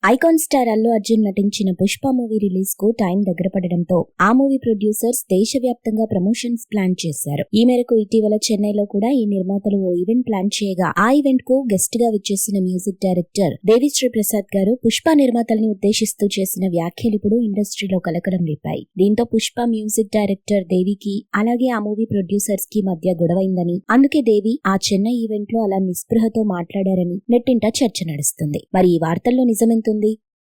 Icon star Allu Arjun నటించిన Pushpa movie release కు time దగ్గర పడడంతో ఆ మూవీ ప్రొడ్యూసర్స్ దేశవ్యాప్తంగా ప్రమోషన్స్ ప్లాన్ చేశారు. ఈ మేరకు ఇటీవల చెన్నైలో కూడా ఈ నిర్మాతలు ఓ ఈవెంట్ ప్లాన్ చేయగా ఆ ఈవెంట్ కు గెస్ట్ గా విచ్చేసిన మ్యూజిక్ డైరెక్టర్ దేవిశ్రీ ప్రసాద్ గారు పుష్ప నిర్మాతల్ని ఉద్దేశిస్తూ చేసిన వ్యాఖ్యలు ఇప్పుడు ఇండస్ట్రీలో కలకలం రేపాయి. దీంతో పుష్ప మ్యూజిక్ డైరెక్టర్ దేవికి అలాగే ఆ మూవీ ప్రొడ్యూసర్స్ కి మధ్య గొడవైందని, అందుకే దేవి ఆ చెన్నై ఈవెంట్ లో అలా నిస్పృహతో మాట్లాడారని నెట్టింట చర్చ నడుస్తుంది. మరి ఈ వార్తల్లో నిజమెంత?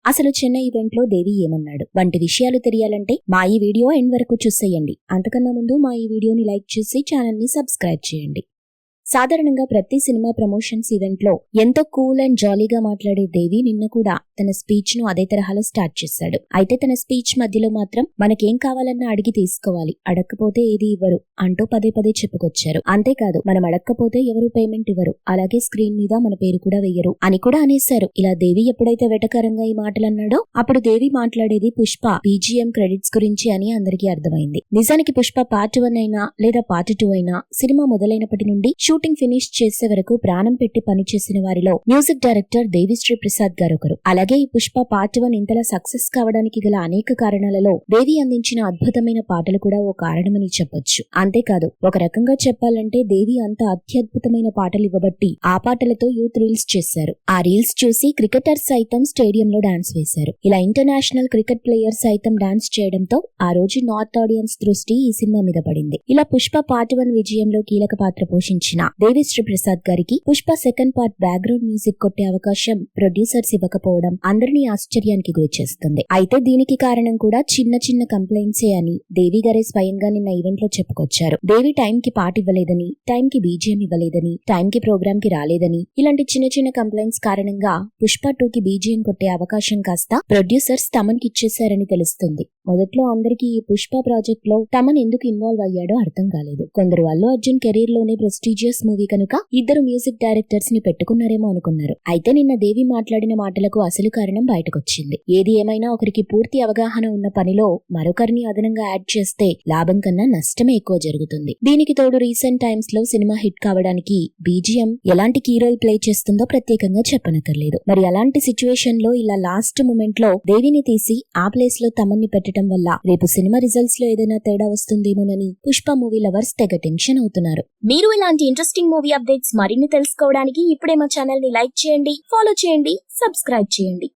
అసలు చెన్నై ఈవెంట్ లో దేవి ఏమన్నాడు వంటి విషయాలు తెలియాలంటే మా ఈ వీడియో ఎండ్ వరకు చూసేయండి. అంతకన్నా ముందు మా ఈ వీడియోని లైక్ చేసి ఛానల్ ని సబ్స్క్రైబ్ చేయండి. సాధారణంగా ప్రతి సినిమా ప్రమోషన్స్ ఈవెంట్ లో ఎంతో కూల్ అండ్ జాలీగా మాట్లాడే దేవి నిన్న కూడా తన స్పీచ్ ను అదే తరహాలో స్టార్ట్ చేశాడు. అయితే తన స్పీచ్ మధ్యలో మాత్రం మనకేం కావాలన్నా అడిగి తీసుకోవాలి, అడగకపోతే ఏది ఇవ్వరు అంటూ పదే పదే చెప్పుకొచ్చారు. అంతేకాదు, మనం అడగకపోతే ఎవరు పేమెంట్ ఇవ్వరు, అలాగే స్క్రీన్ మీద మన పేరు కూడా వెయ్యరు అని కూడా అనేశారు. ఇలా దేవి ఎప్పుడైతే వెటకారంగా ఈ మాటలు అన్నాడో అప్పుడు దేవి మాట్లాడేది పుష్ప BGM క్రెడిట్స్ గురించి అని అందరికీ అర్థమైంది. నిజానికి పుష్ప పార్ట్ 1 అయినా లేదా పార్ట్ 2 అయినా సినిమా మొదలైనప్పటి నుండి షూటింగ్ ఫినిష్ చేసే వరకు ప్రాణం పెట్టి పనిచేసిన వారిలో మ్యూజిక్ డైరెక్టర్ దేవిశ్రీ ప్రసాద్ గారు ఒకరు. అలాగే ఈ పుష్ప పార్ట్ 1 ఇంతలా సక్సెస్ కావడానికి గల అనేక కారణాలలో దేవి అందించిన అద్భుతమైన పాటలు కూడా ఓ కారణమని చెప్పొచ్చు. అంతేకాదు, ఒక రకంగా చెప్పాలంటే దేవి అంత అత్యద్భుతమైన పాటలు ఇవ్వబట్టి ఆ పాటలతో యూత్ రీల్స్ చేశారు. ఆ రీల్స్ చూసి క్రికెటర్స్ సైతం స్టేడియంలో డాన్స్ వేశారు. ఇలా ఇంటర్నేషనల్ క్రికెట్ ప్లేయర్స్ సైతం డాన్స్ చేయడంతో ఆ రోజు నార్త్ ఆడియన్స్ దృష్టి ఈ సినిమా మీద పడింది. ఇలా పుష్ప పార్ట్ 1 విజయంలో కీలక పాత్ర పోషించిన దేవిశ్రీ ప్రసాద్ గారికి Pushpa second part background music కొట్టే అవకాశం ప్రొడ్యూసర్స్ ఇవ్వకపోవడం అందరినీ ఆశ్చర్యానికి గురి చేస్తుంది. అయితే దీనికి కారణం కూడా చిన్న చిన్న కంప్లైంట్సే అని దేవి గారే స్వయంగా నిన్న ఈవెంట్ లో చెప్పుకొచ్చారు. దేవి టైం కి పాట ఇవ్వలేదని, టైం కి BGM ఇవ్వలేదని, టైం కి ప్రోగ్రామ్ కి రాలేదని, ఇలాంటి చిన్న చిన్న కంప్లైంట్స్ కారణంగా పుష్ప 2 కి BGM కొట్టే అవకాశం కాస్త ప్రొడ్యూసర్స్ తమన్కి ఇచ్చేశారని తెలుస్తుంది. మొదట్లో అందరికీ ఈ పుష్ప ప్రాజెక్ట్ లో తమన్ ఎందుకు ఇన్వాల్వ్ అయ్యాడో అర్థం కాలేదు. కొందరు అల్లు అర్జున్ కెరీర్ లోనే ప్రెస్టీజియస్ మూవీ కనుక ఇద్దరు మ్యూజిక్ డైరెక్టర్స్ ని పెట్టుకున్నారేమో అనుకున్నారు. అయితే నిన్న దేవి మాట్లాడిన మాటలకు అసలు కారణం బయటకొచ్చింది. ఏది ఏమైనా ఒకరికి పూర్తి అవగాహన ఉన్న పనిలో మరొకరిని అదనంగా యాడ్ చేస్తే లాభం కన్నా నష్టమే ఎక్కువ జరుగుతుంది. దీనికి తోడు రీసెంట్ టైమ్స్ లో సినిమా హిట్ కావడానికి BGM ఎలాంటి కీ రోల్ ప్లే చేస్తుందో ప్రత్యేకంగా చెప్పనక్కర్లేదు. మరి అలాంటి సిచ్యువేషన్ లో ఇలా లాస్ట్ మూమెంట్ లో దేవిని తీసి ఆ ప్లేస్ లో తమన్ని పెట్టడం వల్ల రేపు సినిమా రిజల్ట్స్ లో ఏదైనా తేడా వస్తుందేమోనని పుష్ప మూవీ లవర్స్ తెగ టెన్షన్ అవుతున్నారు. మీరు ఇలాంటి ఇంట్రెస్టింగ్ మూవీ అప్డేట్స్ మరిన్ని తెలుసుకోవడానికి ఇప్పుడే మా ఛానల్ ని లైక్ చేయండి, ఫాలో చేయండి, సబ్స్క్రైబ్ చేయండి.